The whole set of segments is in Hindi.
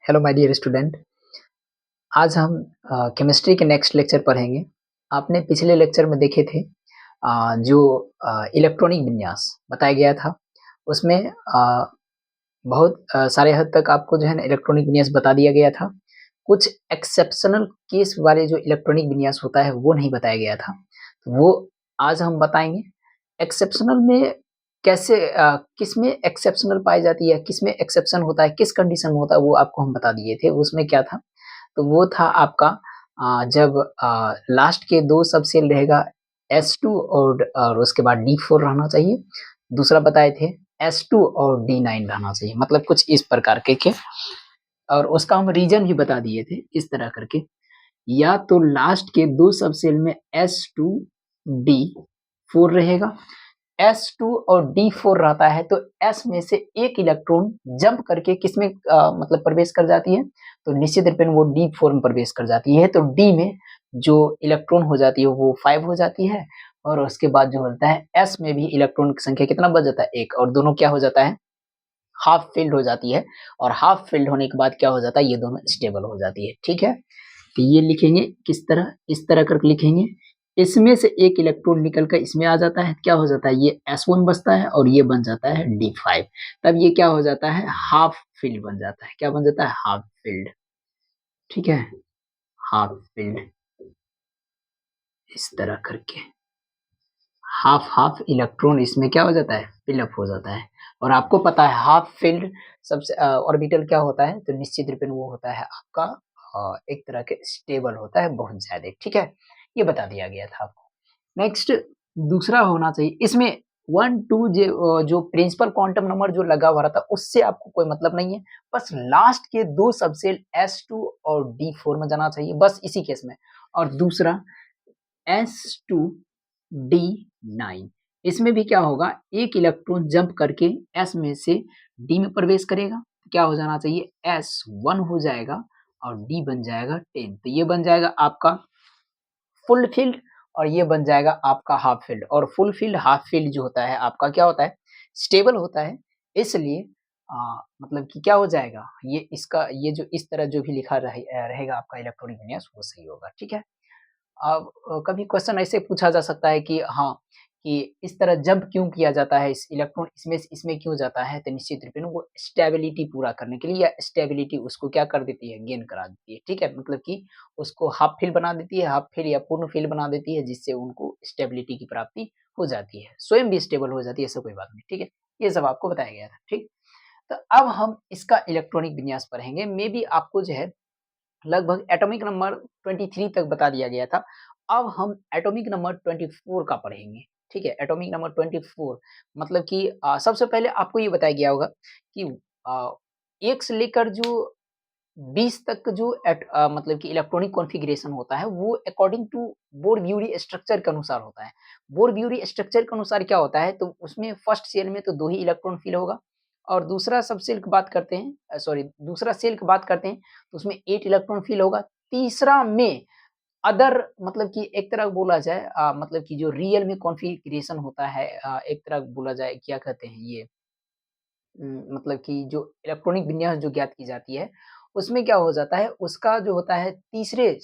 Hello my dear student. आज हम केमिस्ट्री के नेक्स्ट लेक्चर पढ़ेंगे। आपने पिछले लेक्चर में देखे थे जो इलेक्ट्रॉनिक विन्यास बताया गया था उसमें बहुत सारे हद तक आपको जो है ना इलेक्ट्रॉनिक विन्यास बता दिया गया था। कुछ एक्सेप्शनल केस वाले जो इलेक्ट्रॉनिक विन्यास होता है वो नहीं बताया गया था, तो वो आज हम बताएंगे। एक्सेप्शनल में कैसे किसमें एक्सेप्शनल पाई जाती है, किसमें एक्सेप्शन होता है, किस कंडीशन में होता है, वो आपको हम बता दिए थे। उसमें क्या था, तो वो था आपका जब लास्ट के 2 सब सेल रहेगा S2 और उसके बाद D4 रहना चाहिए। दूसरा बताए थे S2 और D9 रहना चाहिए, मतलब कुछ इस प्रकार के और उसका हम रीजन भी बता दिए थे इस तरह करके। या तो लास्ट के 2 सब सेल में S2 D4 रहेगा, S2 और D4 रहता है तो S में से एक इलेक्ट्रॉन जंप करके किसमें मतलब प्रवेश कर जाती है, तो निश्चित रूप में वो D4 में प्रवेश कर जाती है। तो D में जो इलेक्ट्रॉन हो जाती है वो 5 हो जाती है और उसके बाद जो होता है S में भी इलेक्ट्रॉन की संख्या कितना बच जाता है, 1, और दोनों क्या हो जाता है, हाफ फिल्ड हो जाती है। और हाफ फिल्ड होने के बाद क्या हो जाता है, ये दोनों स्टेबल हो जाती है। ठीक है, तो ये लिखेंगे किस तरह, इस तरह करके लिखेंगे। इसमें से एक इलेक्ट्रॉन निकल कर इसमें आ जाता है, क्या हो जाता है, ये S1 बचता है और ये बन जाता है D5। तब ये क्या हो जाता है, हाफ फील्ड बन जाता है। क्या बन जाता है, हाफ फील्ड। ठीक है, हाफ फील्ड इस तरह करके हाफ हाफ इलेक्ट्रॉन इसमें क्या हो जाता है, फिलअप हो जाता है। और आपको पता है हाफ फील्ड सबसे ऑर्बिटल क्या होता है, तो निश्चित रूप में वो होता है आपका एक तरह के स्टेबल होता है बहुत ज्यादा। ठीक है, ये बता दिया गया था आपको। नेक्स्ट दूसरा होना चाहिए इसमें 1 2 जो प्रिंसिपल क्वांटम नंबर जो लगा हुआ रहता है उससे आपको कोई मतलब नहीं है। बस लास्ट के 2 सबसेल S2 और D4 में जाना चाहिए, बस इसी केस में। और दूसरा S2D9, इसमें भी क्या होगा, एक इलेक्ट्रॉन जंप करके S में से D में प्रवेश करेगा, क्या हो जाना चाहिए, S1 हो जाएगा और D बन जाएगा 10। तो ये बन जाएगा आपका फुल फील्ड और ये बन जाएगा आपका हाफ फील्ड। और फुल फील्ड हाफ फील्ड जो होता है आपका क्या होता है, स्टेबल होता है। इसलिए मतलब कि क्या हो जाएगा, ये इसका ये जो इस तरह जो भी लिखा रहेगा आपका इलेक्ट्रॉनिक विन्यास वो सही होगा। ठीक है, अब कभी क्वेश्चन ऐसे पूछा जा सकता है कि हाँ, कि इस तरह जंप क्यों किया जाता है, इस इलेक्ट्रॉन इसमें से इसमें क्यों जाता है, तो निश्चित रूप में वो स्टेबिलिटी पूरा करने के लिए, या स्टेबिलिटी उसको क्या कर देती है, गेन करा देती है। ठीक है, मतलब कि उसको हाफ फील्ड बना देती है, हाफ फील्ड या पूर्ण फील्ड बना देती है, जिससे उनको स्टेबिलिटी की प्राप्ति हो जाती है, स्वयं भी स्टेबल हो जाती है, ऐसा कोई बात नहीं। ठीक है, ये सब आपको बताया गया था। ठीक, तो अब हम इसका इलेक्ट्रॉनिक विन्यास पढ़ेंगे। मे बी आपको जो है लगभग एटॉमिक नंबर 23 तक बता दिया गया था। अब हम एटॉमिक नंबर 24 का पढ़ेंगे। ठीक है, एटॉमिक नंबर 24 मतलब कि सबसे पहले आपको ये बताया गया होगा कि 1 से लेकर जो 20 तक जो मतलब कि इलेक्ट्रॉनिक कॉन्फ़िगरेशन होता है वो अकॉर्डिंग टू बोर-ब्यूरी स्ट्रक्चर के अनुसार होता है। बोर-ब्यूरी स्ट्रक्चर के अनुसार क्या होता है, तो उसमें फर्स्ट शेल में तो 2 ही इलेक्ट्रॉन फ़िल होगा और दूसरा सब शेल की बात करते हैं, सॉरी दूसरा शेल की बात करते हैं तो उसमें 8 इलेक्ट्रॉन फ़िल होगा। तीसरा में अदर मतलब कि एक तरह बोला जाए मतलब कि जो रियल में कॉन्फ़िगरेशन होता है, एक तरह बोला जाए क्या कहते हैं ये, मतलब कि जो इलेक्ट्रॉनिक विन्यास जो ज्ञात की जाती है, उसमें क्या हो जाता है, उसका जो होता है तीसरे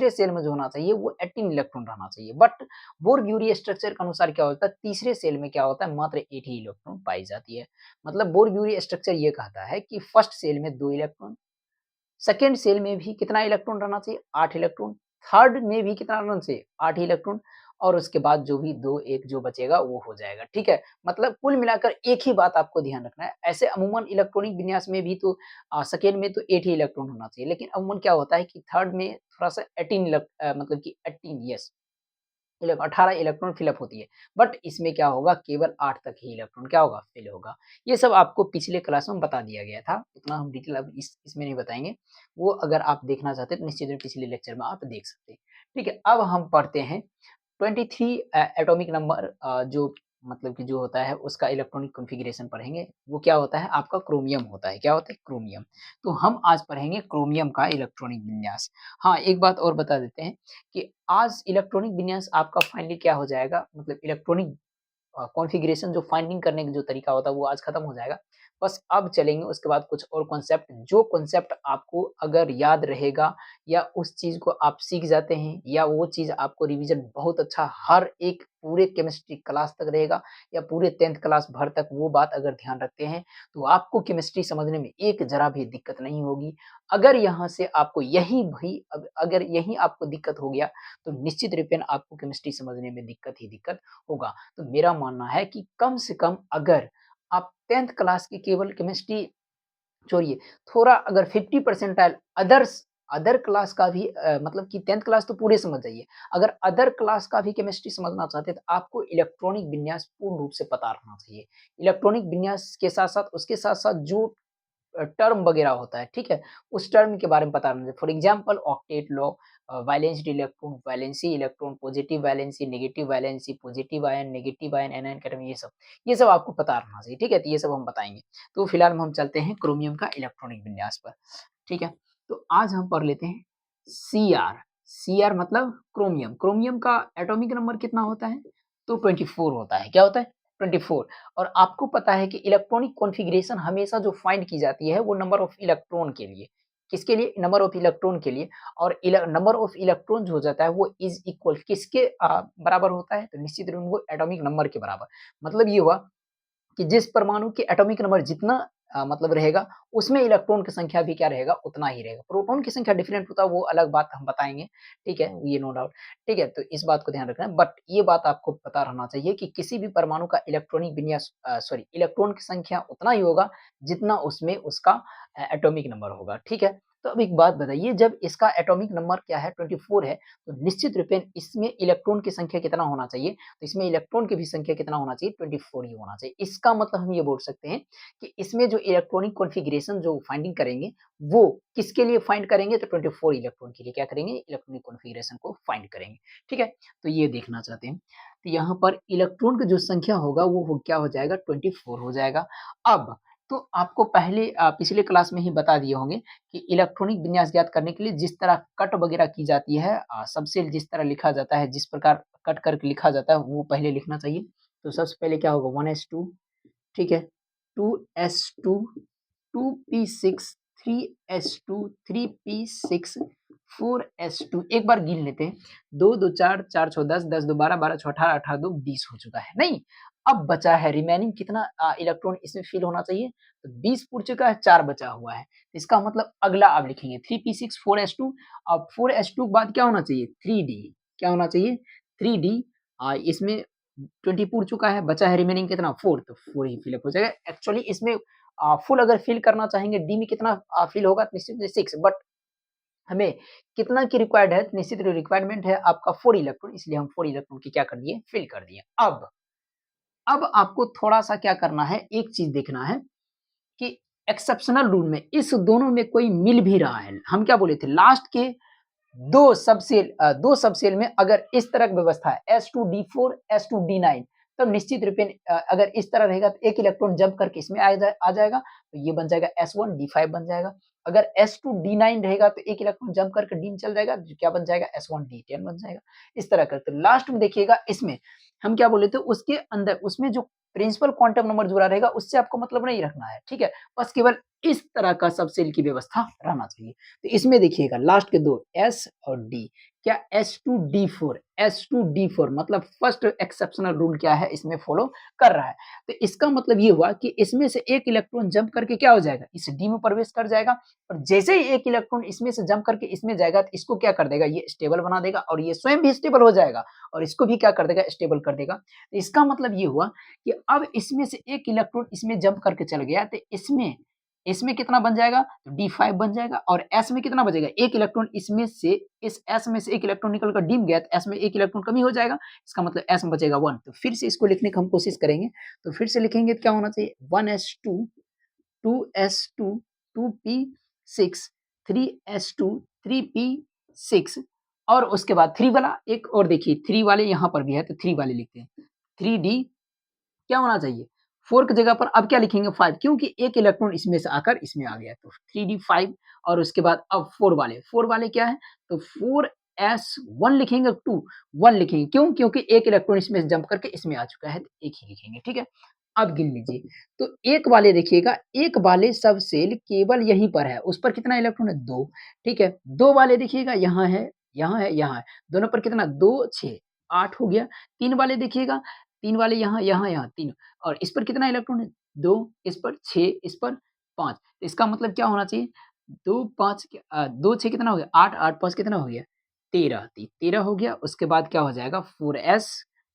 सेल में जो होना चाहिए वो 18 इलेक्ट्रॉन रहना चाहिए। बट बोर-ब्यूरी स्ट्रक्चर के अनुसार क्या होता है, तीसरे सेल में क्या होता है, मात्र 8 ही इलेक्ट्रॉन पाई जाती है। मतलब बोर-ब्यूरी स्ट्रक्चर ये कहता है कि फर्स्ट सेल में 2 इलेक्ट्रॉन, सेकंड सेल में भी कितना इलेक्ट्रॉन रहना चाहिए, 8 इलेक्ट्रॉन, थर्ड में भी कितना रहना चाहिए, 8 ही इलेक्ट्रॉन, और उसके बाद जो भी 2 1 जो बचेगा वो हो जाएगा। ठीक है? मतलब कुल मिलाकर एक ही बात आपको ध्यान रखना है। ऐसे अमूमन इलेक्ट्रॉनिक विन्यास में भी तो सेकंड में तो 8 ही इलेक्ट्रॉन होना चाहिए, लेकिन अमूमन क्या होता है कि थर्ड में थोड़ा-सा 18 मतलब कि 18 यस 18 इलेक्ट्रॉन फिल अप होती है। बट इसमें क्या होगा, केवल 8 तक ही इलेक्ट्रॉन क्या होगा, फिल होगा। ये सब आपको पिछले क्लास में बता दिया गया था, उतना हम डिटेल अब इसमें नहीं बताएँगे। वो अगर आप देखना चाहते हैं तो निश्चित रूप पिछले लेक्चर में आप देख सकते हैं। ठीक है, अब हम पढ़ते हैं 23 एटॉमिक नंबर जो मतलब कि जो होता है उसका इलेक्ट्रॉनिक कॉन्फ़िगरेशन पढ़ेंगे। वो क्या होता है, आपका क्रोमियम होता है। क्या होता है, क्रोमियम। तो हम आज पढ़ेंगे क्रोमियम का इलेक्ट्रॉनिक विन्यास। हाँ, एक बात और बता देते हैं कि आज इलेक्ट्रॉनिक विन्यास आपका फाइनली क्या हो जाएगा, मतलब इलेक्ट्रॉनिक कॉन्फ़िगरेशन जो फाइंडिंग करने का जो तरीका होता है वो आज खत्म हो जाएगा। बस अब चलेंगे उसके बाद कुछ और कॉन्सेप्ट, जो कॉन्सेप्ट आपको अगर याद रहेगा या उस चीज़ को आप सीख जाते हैं या वो चीज़ आपको रिवीजन बहुत अच्छा हर एक पूरे केमिस्ट्री क्लास तक रहेगा या पूरे 10th क्लास भर तक वो बात अगर ध्यान रखते हैं, तो आपको केमिस्ट्री समझने में एक ज़रा भी दिक्कत नहीं होगी। अगर यहाँ से आपको यही भी अगर यहीं आपको दिक्कत हो गया, तो निश्चित रूपेण आपको केमिस्ट्री समझने में दिक्कत ही दिक्कत होगा। तो मेरा मानना है कि कम से कम अगर आप 10th क्लास की केवल केमिस्ट्री छोड़िए, थोड़ा अगर 50 परसेंटाइल अदर क्लास का भी मतलब कि 10th क्लास तो पूरे समझ जाइए। अगर अदर क्लास का भी केमिस्ट्री समझना चाहते हैं, तो आपको इलेक्ट्रॉनिक विन्यास पूर्ण रूप से पता रहना चाहिए। इलेक्ट्रॉनिक विन्यास के साथ-साथ उसके साथ-साथ जो टर्म वगैरह होता है, ठीक है? उस टर्म के बारे में पता रहना चाहिए। For example octet law, valenced electron, valency electron, positive valency, positive ion, negative ion, anion cation ये सब आपको पता रहना चाहिए, ठीक है? तो ये सब हम बताएँगे। तो फिलहाल हम चलते हैं क्रोमियम का इलेक्ट्रॉनिक विन्यास पर, ठीक है? तो आज हम पढ़ लेते हैं सीआर, सीआर मतलब क्रोमियम। क्रोमियम का एटॉमिक नंबर कितना होता है? तो 24 होता है। क्या होता है? 24। और आपको पता है कि इलेक्ट्रॉनिक कॉन्फ़िगरेशन हमेशा जो फाइंड की जाती है वो नंबर ऑफ इलेक्ट्रॉन के लिए। किसके लिए? नंबर ऑफ इलेक्ट्रॉन के लिए। और नंबर ऑफ इलेक्ट्रॉन जो हो जाता है वो इज़ इक्वल किसके बराबर होता है? तो निश्चित रूप में वो एटॉमिक नंबर के बराबर। मतलब ये हुआ कि जिस परमाणु के एटॉमिक नंबर जितना मतलब रहेगा, उसमें इलेक्ट्रॉन की संख्या भी क्या रहेगा? उतना ही रहेगा। प्रोटॉन की संख्या डिफरेंट होता है, वो अलग बात हम बताएँगे, ठीक है? ये नो डाउट, ठीक है? तो इस बात को ध्यान रखना है, बट ये बात आपको पता रहना चाहिए कि किसी भी परमाणु का इलेक्ट्रॉनिक विन्यास सॉरी इलेक्ट्रॉन की संख्या उतना ही होगा, जितना उसमें उसका एटॉमिक नंबर होगा, ठीक है? तो अब एक बात बताइए, जब इसका एटॉमिक नंबर क्या है 24 है, तो निश्चित रूपेण इसमें इलेक्ट्रॉन की संख्या कितना होना चाहिए? तो इसमें इलेक्ट्रॉन की भी संख्या कितना होना चाहिए? 24 ही होना चाहिए। इसका मतलब हम ये बोल सकते हैं कि इसमें जो इलेक्ट्रॉनिक कॉन्फ़िगरेशन जो फाइंडिंग करेंगे, वो किसके लिए फाइंड करेंगे? तो 24 इलेक्ट्रॉन के लिए क्या करेंगे? इलेक्ट्रॉनिक कॉन्फ़िगरेशन को फाइंड करेंगे, ठीक है? तो ये देखना चाहते हैं। तो यहाँ पर इलेक्ट्रॉन की जो संख्या होगा वो क्या हो जाएगा? 24 हो जाएगा। अब तो आपको पहले पिछले क्लास में ही बता दिए होंगे कि इलेक्ट्रॉनिक विन्यास ज्ञात करने के लिए जिस तरह कट वगैरह की जाती है, सबसेल जिस तरह लिखा जाता है, जिस प्रकार कट करके लिखा जाता है, वो पहले लिखना चाहिए। तो सबसे पहले क्या होगा? 1s2, ठीक है? 2s2, 2p6, 3s2, 3p6, 4s2, एक बार गिन लेते हैं। 2 2 4, 4 6 10, 10 2 12, 12 6 18, 18 2 20 हो चुका है। नहीं, अब बचा है रिमेनिंग कितना इलेक्ट्रॉन इसमें फ़िल होना चाहिए? तो 20 पुड़ चुका है, 4 बचा हुआ है। इसका मतलब अगला आप लिखेंगे 3p6, 4s2। अब 4s2 के बाद क्या होना चाहिए? 3d, क्या होना चाहिए? 3d। इसमें 20 पुड़ चुका है, बचा है रिमेनिंग कितना? 4, तो 4 ही फ़िल अप हो जाएगा। एक्चुअली इसमें फुल अगर फ़िल करना चाहेंगे, डी में कितना फ़िल होगा? निश्चित रूप से 6, बट हमें कितना की रिक्वायर्ड है? निश्चित रिक्वायरमेंट है आपका 4 इलेक्ट्रॉन, इसलिए हम 4 इलेक्ट्रॉन की क्या कर दिए? फ़िल कर दिए। अब आपको थोड़ा-सा क्या करना है, एक चीज़ देखना है कि एक्सेप्शनल रूल में इस दोनों में कोई मिल भी रहा है। हम क्या बोले थे? लास्ट के 2 सबसेल में अगर इस तरह की व्यवस्था है S2D4, S2D9, तब निश्चित रूपेण अगर इस तरह रहेगा तो एक इलेक्ट्रॉन जंप करके इसमें आ जाएगा, तो ये बन जाएगा S1D5 बन जाएगा। अगर S2D9 रहेगा तो एक इलेक्ट्रॉन जंप करके डी में चल जाएगा, जो क्या बन जाएगा? S1D10 बन जाएगा। इस तरह करके लास्ट में देखिएगा, इसमें हम क्या बोले थे? उसके अंदर उसमें जो प्रिंसिपल क्वांटम नंबर जुड़ा रहेगा, उससे आपको मतलब नहीं रखना है, ठीक है? बस केवल इस तरह का सबसेल की व्यवस्था रहना चाहिए। तो इसमें देखिएगा लास्ट के 2 S और D, क्या S2D4, S2D4 मतलब फर्स्ट एक्सेप्शनल रूल क्या है? इसमें फॉलो कर रहा है। तो इसका मतलब ये हुआ कि इसमें से एक इलेक्ट्रॉन जंप करके क्या हो जाएगा? इस D में प्रवेश कर जाएगा, और जैसे ही एक इलेक्ट्रॉन इसमें से जंप करके इसमें जाएगा, तो इसको क्या कर देगा? ये स्टेबल बना देगा, और ये स्वयं भी स्टेबल हो जाएगा, और इसको भी क्या कर देगा? स्टेबल कर देगा। तो इसका मतलब ये हुआ कि अब इसमें से एक इलेक्ट्रॉन इसमें जंप करके चल गया, तो इसमें इसमें कितना बन जाएगा? तो D5 बन जाएगा, और S में कितना बचेगा? एक इलेक्ट्रॉन इसमें से इस S में से एक इलेक्ट्रॉन निकल कर D में गया, तो S में एक इलेक्ट्रॉन कमी हो जाएगा, इसका मतलब S में बचेगा 1। तो फिर से इसको लिखने की हम कोशिश करेंगे, तो फिर से लिखेंगे तो क्या होना चाहिए? 1s2, 2s2, 2p6, 3s2, 3p6, और उसके बाद 3 वाला एक और देखिए, 3 वाले यहाँ पर भी है, तो 3 वाले लिखते हैं। 3D क्या होना चाहिए? 4 की जगह पर अब क्या लिखेंगे? 5, क्योंकि एक इलेक्ट्रॉन इसमें से आकर इसमें आ गया, तो 3d5, और उसके बाद अब 4 वाले क्या है? तो 4s1 लिखेंगे, 2 1 लिखेंगे, क्यों? क्योंकि एक इलेक्ट्रॉन इसमें से जंप करके इसमें आ चुका है, तो एक ही लिखेंगे, ठीक है? अब गिन लीजिए, तो एक वाले देखिएगा, एक वाले सब सेल केवल यहीं पर है, उस पर कितना इलेक्ट्रॉन है 2, ठीक है। 2 वाले देखिएगा यहाँ है, यहाँ है, यहाँ है, दोनों पर कितना 2, 6, 8 हो गया। 3 वाले देखिएगा, 3 वाले यहाँ, यहाँ, यहाँ 3 और इस पर कितना इलेक्ट्रॉन है 2, इस पर 6, इस पर 5। इसका मतलब क्या होना चाहिए 2, 5 2, 6 कितना हो गया 8, 8, 5 कितना हो गया 13, 13 हो गया। उसके बाद क्या हो जाएगा 4s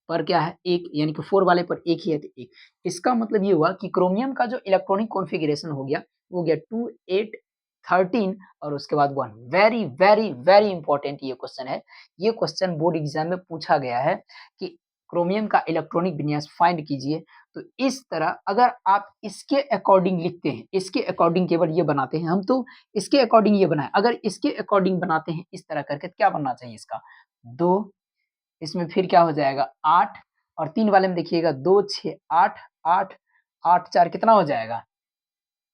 पर क्या है 1 यानी कि 4 वाले पर 1 ही है तो 1। इसका मतलब ये हुआ कि क्रोमियम का जो इलेक्ट्रॉनिक कॉन्फ़िगरेशन हो गया, वो हो गया 2, 8, 13 और उसके बाद 1। वेरी, वेरी, वेरी इंपॉर्टेंट ये क्वेश्चन है। ये क्वेश्चन बोर्ड एग्ज़ाम में पूछा गया है कि क्रोमियम का इलेक्ट्रॉनिक विन्यास फाइंड कीजिए। तो इस तरह अगर आप इसके अकॉर्डिंग लिखते हैं, इसके अकॉर्डिंग केवल ये बनाते हैं, हम तो इसके अकॉर्डिंग ये बनाए। अगर इसके अकॉर्डिंग बनाते हैं इस तरह करके तो क्या बनना चाहिए इसका 2, इसमें फिर क्या हो जाएगा 8 और 3 वाले में देखिएगा 2, 6, 8, 8, 8, 4 कितना हो जाएगा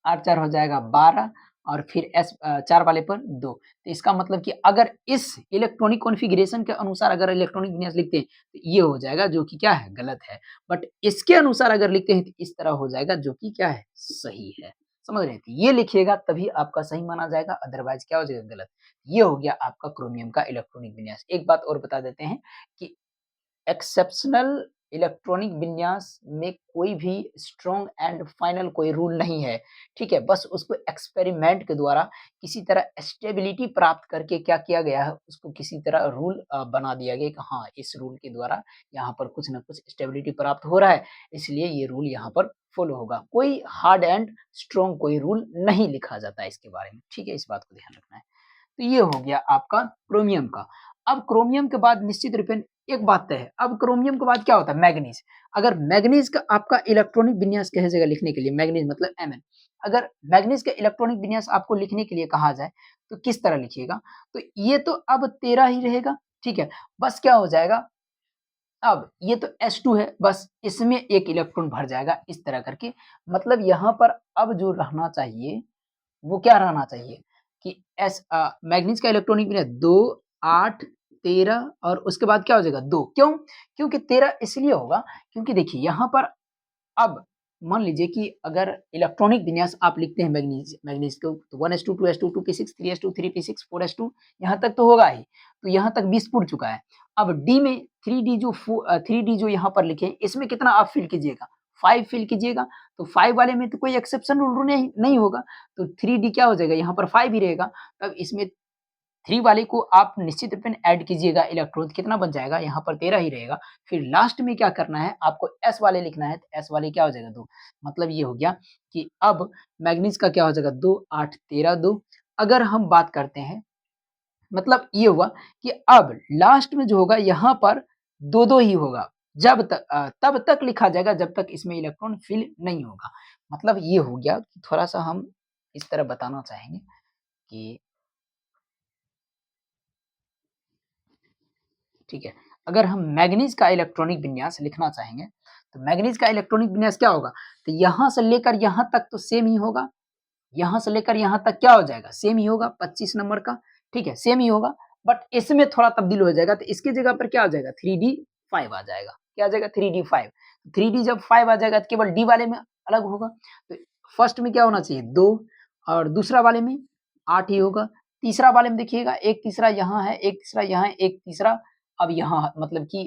8, 4 हो जाएगा 12 और फिर 4 वाले पर 2। तो इसका मतलब कि अगर इस इलेक्ट्रॉनिक कॉन्फ़िगरेशन के अनुसार अगर इलेक्ट्रॉनिक विन्यास लिखते हैं, तो ये हो जाएगा जो कि क्या है गलत है। बट इसके अनुसार अगर लिखते हैं तो इस तरह हो जाएगा जो कि क्या है सही है। समझ रहे हैं? तो ये लिखिएगा तभी आपका सही माना जाएगा, अदरवाइज़ क्या हो जाएगा गलत। ये हो गया आपका क्रोमियम का इलेक्ट्रॉनिक विन्यास। एक बात और बता देते हैं कि एक्सेप्शनल इलेक्ट्रॉनिक विन्यास में कोई भी स्ट्रॉन्ग एंड फाइनल कोई रूल नहीं है, ठीक है? बस उसको एक्सपेरिमेंट के द्वारा किसी तरह स्टेबिलिटी प्राप्त करके क्या किया गया है, उसको किसी तरह रूल बना दिया गया कि हाँ, इस रूल के द्वारा यहाँ पर कुछ न कुछ स्टेबिलिटी प्राप्त हो रहा है, इसलिए ये रूल यहाँ पर फॉलो होगा। कोई हार्ड एंड स्ट्रॉन्ग कोई रूल नहीं लिखा जाता है इसके बारे में, ठीक है? इस बात को ध्यान रखना है। तो ये हो गया आपका क्रोमियम का। अब क्रोमियम के बाद निश्चित रूपेण एक बात तय है, अब क्रोमियम के बाद क्या होता है मैंगनीज। अगर मैंगनीज का आपका इलेक्ट्रॉनिक विन्यास कहे जाएगा लिखने के लिए मैंगनीज मतलब Mn। अगर मैंगनीज का इलेक्ट्रॉनिक विन्यास आपको लिखने के लिए कहा जाए तो किस तरह लिखिएगा? तो ये तो अब 13 ही रहेगा, ठीक है? बस क्या हो जाएगा अब ये तो H2 है, बस इसमें 1 इलेक्ट्रॉन भर जाएगा इस तरह करके। मतलब यहाँ पर अब जो रहना चाहिए वो क्या रहना चाहिए कि मैग्नीज का इलेक्ट्रॉनिक विन्यास 2, 8, 13 और उसके बाद क्या हो जाएगा 2 क्यों? क्योंकि 13 इसलिए होगा क्योंकि देखिए यहाँ पर अब मान लीजिए कि अगर इलेक्ट्रॉनिक विन्यास आप लिखते हैं मैग्नीज मैग्नीज को तो 1s2 2s2 2p6 3s2 3p6 4s2 यहाँ तक तो होगा ही। तो यहाँ तक 20 पुट चुका है। अब डी में 3d जो यहाँ पर लिखे इसमें कितना आप फिल कीजिएगा 5 फिल कीजिएगा। तो 5 वाले में तो कोई एक्सेप्शन रूल नहीं नहीं होगा। तो 3d क्या हो जाएगा यहाँ पर 5 ही रहेगा। तब इसमें 3 वाले को आप निश्चित रूप में ऐड कीजिएगा इलेक्ट्रॉन कितना बन जाएगा यहाँ पर 13 ही रहेगा। फिर लास्ट में क्या करना है आपको एस वाले लिखना है तो एस वाले क्या हो जाएगा 2। मतलब ये हो गया कि अब मैग्नीज का क्या हो जाएगा 2, 8, 13, 2। अगर हम बात करते हैं मतलब ये हुआ कि अब लास्ट में जो होगा यहाँ पर 2-2 ही होगा। तब तक लिखा जाएगा जब तक इसमें इलेक्ट्रॉन फिल नहीं होगा। मतलब ये हो गया कि थोड़ा-सा हम इस तरह बताना चाहेंगे कि ठीक है। अगर हम मैंगनीज का इलेक्ट्रॉनिक विन्यास लिखना चाहेंगे, तो मैंगनीज का इलेक्ट्रॉनिक विन्यास क्या होगा? तो यहाँ से लेकर यहाँ तक तो सेम ही होगा, यहाँ से लेकर यहाँ तक क्या हो जाएगा? सेम ही होगा 25 नंबर का, ठीक है? सेम ही होगा, बट इसमें थोड़ा तब्दील हो जाएगा, तो इसकी जगह पर क्या आ जाएगा? 3d5 आ जाएगा। क्या आ जाएगा? 3d5। 3d जब 5 आ जाएगा तो केवल डी वाले में अलग होगा। तो फर्स्ट में क्या होना चाहिए? 2 और दूसरा वाले में 8 ही होगा। तीसरा वाले में देखिएगा, एक तीसरा यहाँ है, एक तीसरा यहाँ है, एक तीसरा अब यहाँ मतलब कि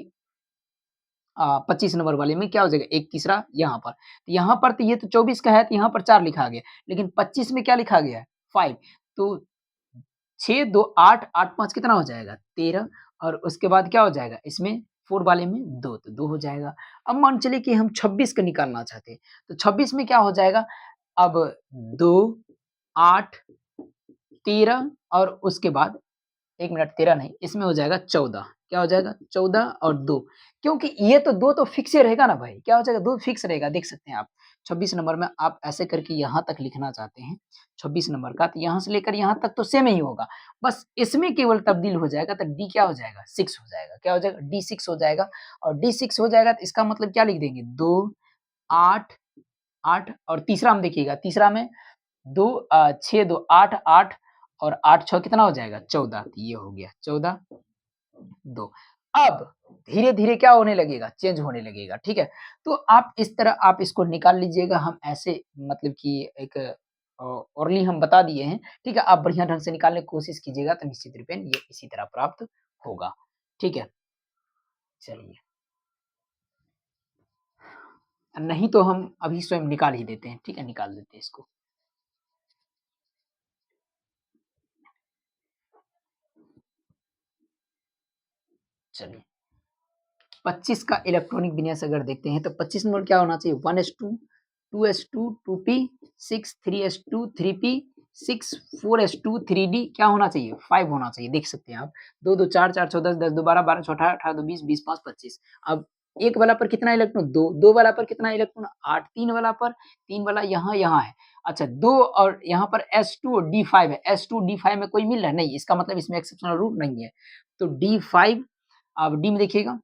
25 नंबर वाले में क्या हो जाएगा? एक तीसरा यहाँ पर। तो यहाँ पर तो ये तो 24 का है तो यहाँ पर 4 लिखा गया, लेकिन 25 में क्या लिखा गया है? 5 तो 6, 2, 8, 8, 5 कितना हो जाएगा? 13 और उसके बाद क्या हो जाएगा? इसमें 4 वाले में 2 तो 2 हो जाएगा। अब मान चलिए कि हम 26 का निकालना चाहते हैं, तो 26 में क्या हो जाएगा? अब 2, 8, 13 और उसके बाद 1 मिनट 13 नहीं, इसमें हो जाएगा 14। क्या हो जाएगा? 14 और 2 क्योंकि ये तो 2 तो फिक्स ही रहेगा ना भाई, क्या हो जाएगा? 2 फिक्स रहेगा, देख सकते हैं आप। 26 नंबर में आप ऐसे करके यहाँ तक लिखना चाहते हैं, 26 नंबर का, तो यहाँ से लेकर यहाँ तक तो सेम ही होगा। बस इसमें केवल तब्दील हो जाएगा, तो डी क्या हो जाएगा? 6 हो जाएगा। क्या हो जाएगा? डी 6 हो जाएगा और डी 6 हो जाएगा तो इसका मतलब क्या लिख देंगे? 2, 8, 8 और तीसरा में देखिएगा, तीसरा में 2 6, 2, 8, 8 और 8 6 कितना हो जाएगा? 14 तो ये हो गया 14, 2 अब धीरे-धीरे क्या होने लगेगा? चेंज होने लगेगा, ठीक है? तो आप इस तरह आप इसको निकाल लीजिएगा, हम ऐसे मतलब कि एक ओरली हम बता दिए हैं, ठीक है? आप बढ़िया ढंग से निकालने की कोशिश कीजिएगा तो निश्चित रूपेण ये इसी तरह प्राप्त होगा, ठीक है? चलिए, नहीं तो हम अभी स्वयं निकाल ही देते हैं, ठीक है? निकाल देते हैं इसको। चलिए, 25 का इलेक्ट्रॉनिक विन्यास अगर देखते हैं तो 25 नंबर क्या होना चाहिए 1s2 2s2 2p 6 3s2 3p 6 4s2 3d क्या होना चाहिए 5 होना चाहिए देख सकते हैं आप 2 2 4 4 6 10 10 2 12 12 6 18 18 2 20 20 5 25 अब एक वाला पर कितना इलेक्ट्रॉन दो दो वाला पर कितना इलेक्ट्रॉन 8 तीन वाला पर तीन वाला यहाँ है अच्छा दो और यहाँ पर S2 और D5 है S2 D5 में कोई मिल रहा है नहीं इसका मतलब इसमें एक्सेप्शनल रूट नहीं है तो D5 अब डी में देखिएगा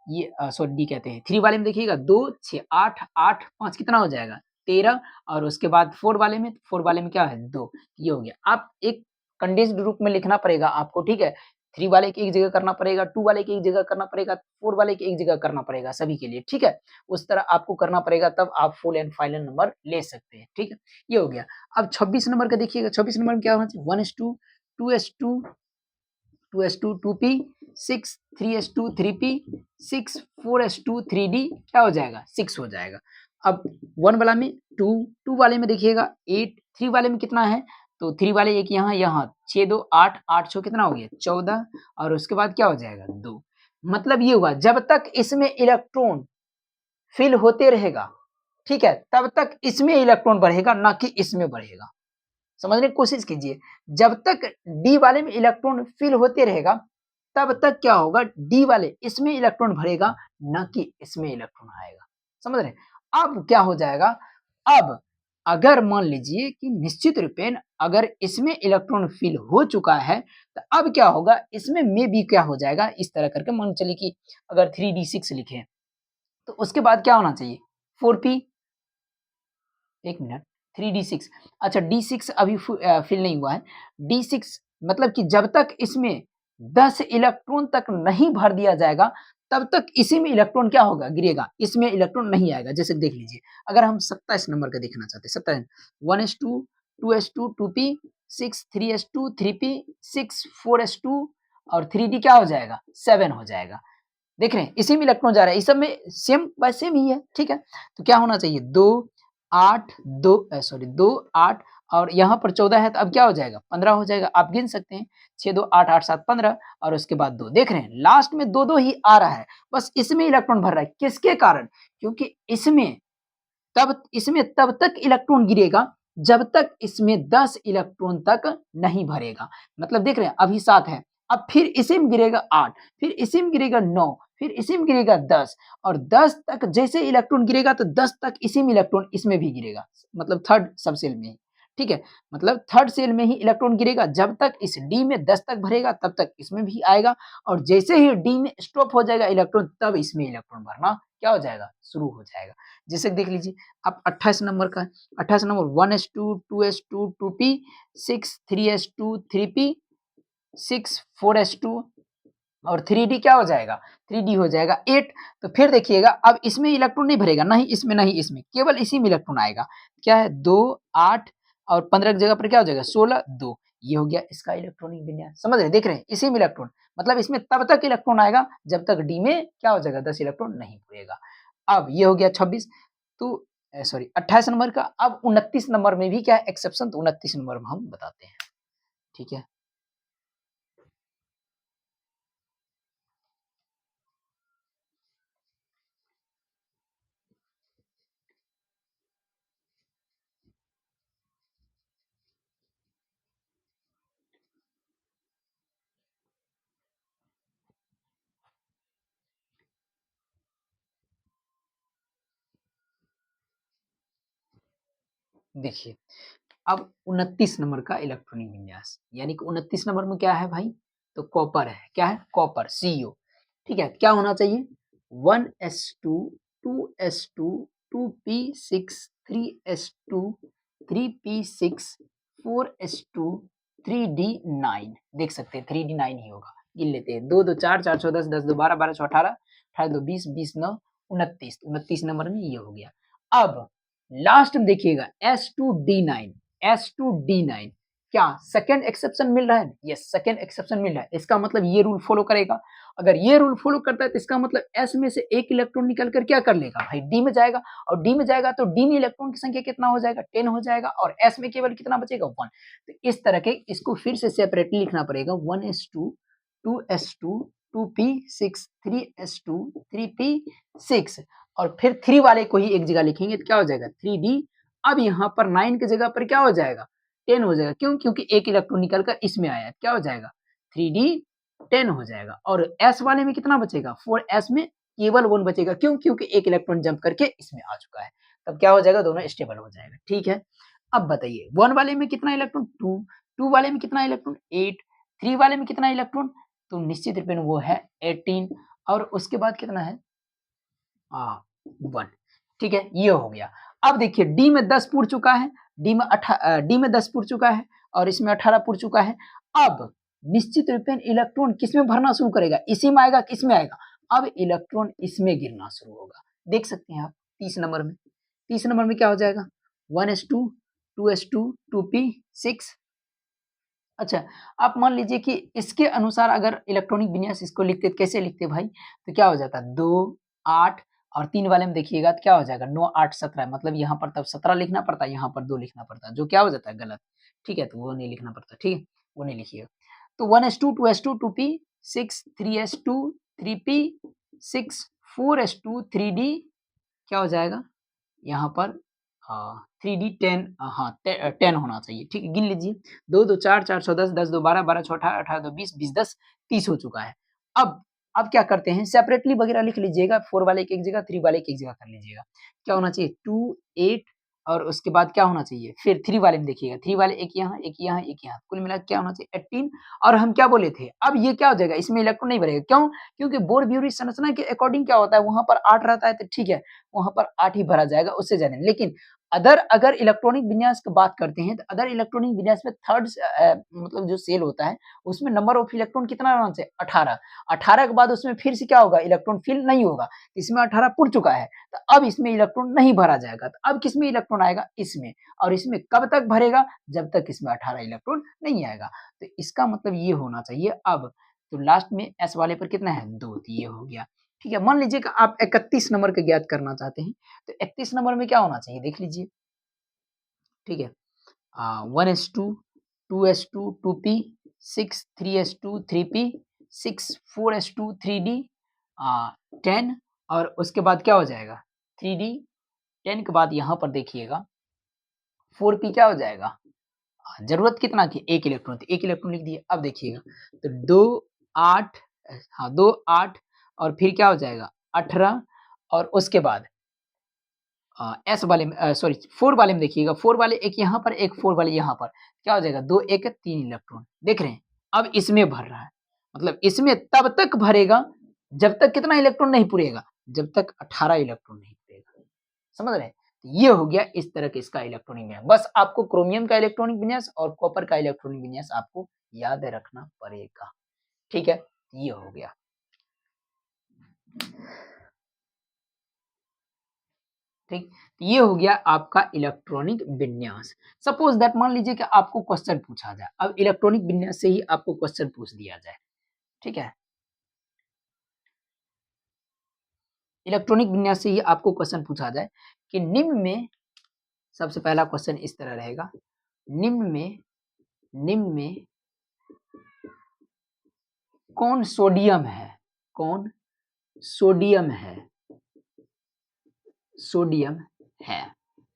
ये सॉरी डी कहते हैं 3 वाले में देखिएगा 2 6 8 8 5 कितना हो जाएगा 13 और उसके बाद 4 वाले में क्या है 2 ये हो गया आप एक कंडेंस्ड रूप में लिखना पड़ेगा आपको ठीक है 3 वाले की एक जगह करना पड़ेगा 2 वाले की एक जगह करना पड़ेगा 4 वाले की एक जगह करना पड़ेगा सभी के लिए ठीक है उस तरह आपको करना पड़ेगा तब आप फुल एंड फाइनल नंबर ले सकते हैं ठीक है ये हो गया अब 26 नंबर का देखिएगा 26 नंबर में क्या होना चाहिए 1s2 2s2 2s2 2p 6 3s2 3p 6 4s2 3d क्या हो जाएगा 6 हो जाएगा अब 1 वाला में 2 2 वाले में देखिएगा 8 3 वाले में कितना है तो 3 वाले एक यहाँ 6 2 8 8 6 कितना हो गया 14 और उसके बाद क्या हो जाएगा 2 मतलब ये हुआ जब तक इसमें इलेक्ट्रॉन फिल होते रहेगा ठीक है तब तक इसमें इलेक्ट्रॉन बढ़ेगा ना कि इसमें बढ़ेगा समझने की कोशिश कीजिए जब तक डी वाले में इलेक्ट्रॉन फिल होते रहेगा तब तक क्या होगा डी वाले इसमें इलेक्ट्रॉन भरेगा न कि इसमें इलेक्ट्रॉन आएगा समझ रहे अब क्या हो जाएगा अब अगर मान लीजिए कि निश्चित रूपेण अगर इसमें इलेक्ट्रॉन फिल हो चुका है तो अब क्या होगा इसमें में भी क्या हो जाएगा इस तरह करके मान चलिए कि अगर 3d6 लिखे तो उसके बाद क्या होना चाहिए 4p एक मिनट 3d6 अच्छा d6 अभी फिल नहीं हुआ है d6 मतलब कि जब तक इसमें 10 इलेक्ट्रॉन तक नहीं भर दिया जाएगा तब तक इसी में इलेक्ट्रॉन क्या होगा गिरेगा इसमें इलेक्ट्रॉन नहीं आएगा जैसे देख लीजिए अगर हम 27 नंबर का देखना चाहते हैं 27 1s2 2s2 2p 6 3s2 3p 6 4s2 और 3d क्या हो जाएगा 7 हो जाएगा देख रहे हैं इसी में इलेक्ट्रॉन जा रहा है इस सब में सेम बाय सेम ही है ठीक है तो क्या होना चाहिए 2 8 2 सॉरी 2 8 और यहाँ पर 14 है तो अब क्या हो जाएगा 15 हो जाएगा आप गिन सकते हैं 6 2 8 8 7 15 और उसके बाद 2 देख रहे हैं लास्ट में 2 2 ही आ रहा है बस इसमें इलेक्ट्रॉन भर रहा है किसके कारण क्योंकि इसमें तब तक इलेक्ट्रॉन गिरेगा जब तक इसमें 10 इलेक्ट्रॉन तक नहीं भरेगा मतलब देख रहे हैं अभी 7 है अब फिर इसी में गिरेगा 8 फिर इसी में गिरेगा 9 फिर इसी में गिरेगा 10 और 10 तक जैसे इलेक्ट्रॉन गिरेगा तो 10 तक इसी में इलेक्ट्रॉन इसमें भी गिरेगा मतलब थर्ड सब सेल में ही ठीक है मतलब थर्ड सेल में ही इलेक्ट्रॉन गिरेगा जब तक इस डी में 10 तक भरेगा तब तक इसमें भी आएगा और जैसे ही डी में स्टॉप हो जाएगा इलेक्ट्रॉन तब इसमें इलेक्ट्रॉन भरना क्या हो जाएगा शुरू हो जाएगा जैसे देख लीजिए अब 28 नंबर का 28 number 1s2 2s2 2p 6 3s2 3p 6 4s2 और 3d क्या हो जाएगा 3d हो जाएगा 8 तो फिर देखिएगा अब इसमें इलेक्ट्रॉन नहीं भरेगा नहीं इसमें केवल इसी में इलेक्ट्रॉन आएगा क्या है 2 8 और 15 की जगह पर क्या हो जाएगा 16 2 ये हो गया इसका इलेक्ट्रॉनिक विन्यास समझ रहे देख रहे हैं इसी में इलेक्ट्रॉन मतलब इसमें तब तक इलेक्ट्रॉन आएगा जब तक डी में क्या हो जाएगा 10 इलेक्ट्रॉन नहीं पूरेगा अब ये हो गया 26 तो सॉरी 28 नंबर का अब 29 नंबर में भी क्या है एक्सेप्शन तो 29 नंबर में हम बताते हैं ठीक है देखिए अब 29 नंबर का इलेक्ट्रॉनिक विन्यास यानी कि 29 नंबर में क्या है भाई तो कॉपर है क्या है कॉपर सीओ ठीक है क्या होना चाहिए 1s2 2s2 2p6 3s2 3p6 4s2 3d9 देख सकते हैं 3d9 ही होगा गिन लेते हैं, 2 2 4 4 6 10 10 2 12 12 6 18 18 2 20 20 9 29 29 नंबर में ये हो गया। अब लास्ट में देखिएगा S2D9 S2D9 क्या सेकंड एक्सेप्शन मिल रहा है? यस, सेकंड एक्सेप्शन मिल रहा है। इसका मतलब ये रूल फॉलो करेगा। अगर ये रूल फॉलो करता है तो इसका मतलब S में से एक इलेक्ट्रॉन निकल कर क्या कर लेगा भाई, D में जाएगा, और D में जाएगा तो D में इलेक्ट्रॉन की संख्या कितना हो जाएगा, 10 हो जाएगा, और S में केवल कितना बचेगा, 1। तो इस तरह के इसको फिर से सेपरेटली लिखना पड़ेगा, 1s2 2s2 2p6 3s2 3p6, और फिर 3 वाले को ही एक जगह लिखेंगे तो क्या हो जाएगा 3d। अब यहाँ पर 9 की जगह पर क्या हो जाएगा 10 हो जाएगा, क्यों, क्योंकि एक इलेक्ट्रॉन निकल कर इसमें आया, क्या हो जाएगा 3d 10 हो जाएगा। और S वाले में कितना बचेगा 4s में केवल 1 बचेगा, क्यों, क्योंकि एक इलेक्ट्रॉन जंप करके इसमें आ चुका है। तब क्या हो जाएगा, दोनों स्टेबल हो जाएगा। ठीक है, अब बताइए 1 वाले में कितना इलेक्ट्रॉन 2, 2 वाले में कितना इलेक्ट्रॉन 8, 3 वाले में कितना इलेक्ट्रॉन, तो निश्चित रूप में वो है 18, और उसके बाद कितना है 1। ठीक है, ये हो गया। अब देखिए डी में 10 पुर चुका है, डी में 10 पुर चुका है, और इसमें 18 पुर चुका है। अब निश्चित रूप में इलेक्ट्रॉन किसमें भरना शुरू करेगा, इसी में आएगा, किसमें आएगा, अब इलेक्ट्रॉन इसमें गिरना शुरू होगा। देख सकते हैं आप 30 नंबर में, 30 नंबर में क्या हो जाएगा 1s2 2s2 2p6। अच्छा, आप मान लीजिए कि इसके अनुसार अगर इलेक्ट्रॉनिक विन्यास इसको लिखते, कैसे लिखते भाई, तो क्या हो जाता 2 8, और 3 वाले में देखिएगा तो क्या हो जाएगा 9 8 17, मतलब यहाँ पर तब 17 लिखना पड़ता है, यहाँ पर 2 लिखना पड़ता है, जो क्या हो जाता है गलत। ठीक है, तो वो नहीं लिखना पड़ता, ठीक है, वो नहीं लिखिएगा। तो 1s2 2s2 2p6 3s2 3p6 4s2 3d क्या हो जाएगा यहाँ पर 3d 10, हाँ 10 होना चाहिए। ठीक है, गिन लीजिए 2 2 4 4 6 10 10 2 12 12 6 18 18 2 20 20 10 30 हो चुका है। अब क्या करते हैं, सेपरेटली वगैरह लिख लीजिएगा, 4 वाले की एक जगह, 3 वाले की एक जगह कर लीजिएगा। क्या होना चाहिए 2 8, और उसके बाद क्या होना चाहिए, फिर 3 वाले में देखिएगा, 3 वाले एक यहाँ एक यहाँ एक यहाँ, कुल मिला क्या होना चाहिए 18। और हम क्या बोले थे, अब ये क्या हो जाएगा, इसमें इलेक्ट्रॉन नहीं भरेगा, क्यों, क्योंकि बोर-ब्यूरी संरचना के अकॉर्डिंग क्या होता है, वहां पर 8 रहता है तो ठीक है, वहां पर 8 ही भरा जाएगा, उससे ज्यादा नहीं। लेकिन अगर इलेक्ट्रॉनिक विन्यास की बात करते हैं, तो अदर इलेक्ट्रॉनिक विन्यास में थर्ड मतलब जो सेल होता है, उसमें नंबर ऑफ इलेक्ट्रॉन कितना रहना चाहिए 18। 18 के बाद उसमें फिर से क्या होगा, इलेक्ट्रॉन फिल नहीं होगा, इसमें 18 पुर चुका है, तो अब इसमें इलेक्ट्रॉन नहीं भरा जाएगा। तो अब किसमें इलेक्ट्रॉन आएगा, इसमें, और इसमें कब तक भरेगा, जब तक इसमें 18 इलेक्ट्रॉन नहीं आएगा। तो इसका मतलब ये होना चाहिए। अब तो लास्ट में एस वाले पर कितना है 2, तो ये हो गया। ठीक है, मान लीजिए कि आप 31 नंबर का ज्ञात करना चाहते हैं, तो 31 नंबर में क्या होना चाहिए देख लीजिए। ठीक है, 1s2 2s2 2p6 3s2 3p6 4s2 3d 10, और उसके बाद क्या हो जाएगा 3d 10 के बाद यहाँ पर देखिएगा 4p क्या हो जाएगा, जरूरत कितना की एक इलेक्ट्रॉन, तो एक इलेक्ट्रॉन लिख दिए। अब देखिएगा तो 2 8, हाँ 2 8, और फिर क्या हो जाएगा 18, और उसके बाद एस वाले में सॉरी 4 वाले में देखिएगा, 4 वाले एक यहाँ पर, एक 4 वाले यहाँ पर, क्या हो जाएगा 2 1 3 इलेक्ट्रॉन, देख रहे हैं। अब इसमें भर रहा है, मतलब इसमें तब तक भरेगा जब तक कितना इलेक्ट्रॉन नहीं पूरेगा, जब तक 18 इलेक्ट्रॉन नहीं पूरेगा। समझ रहे हैं? तो ये हो गया इस तरह के इसका इलेक्ट्रॉनिक विन्यास। बस आपको क्रोमियम का इलेक्ट्रॉनिक विन्यास और कॉपर का इलेक्ट्रॉनिक विन्यास आपको याद रखना पड़ेगा। ठीक है, ये हो गया। ठीक, ये हो गया आपका इलेक्ट्रॉनिक विन्यास। सपोज दैट मान लीजिए कि आपको क्वेश्चन पूछा जाए, अब इलेक्ट्रॉनिक विन्यास से ही आपको क्वेश्चन पूछ दिया जाए। ठीक है, इलेक्ट्रॉनिक विन्यास से ही आपको क्वेश्चन पूछा जाए कि निम्न में, सबसे पहला क्वेश्चन इस तरह रहेगा, निम्न में कौन सोडियम है, कौन सोडियम है, सोडियम है।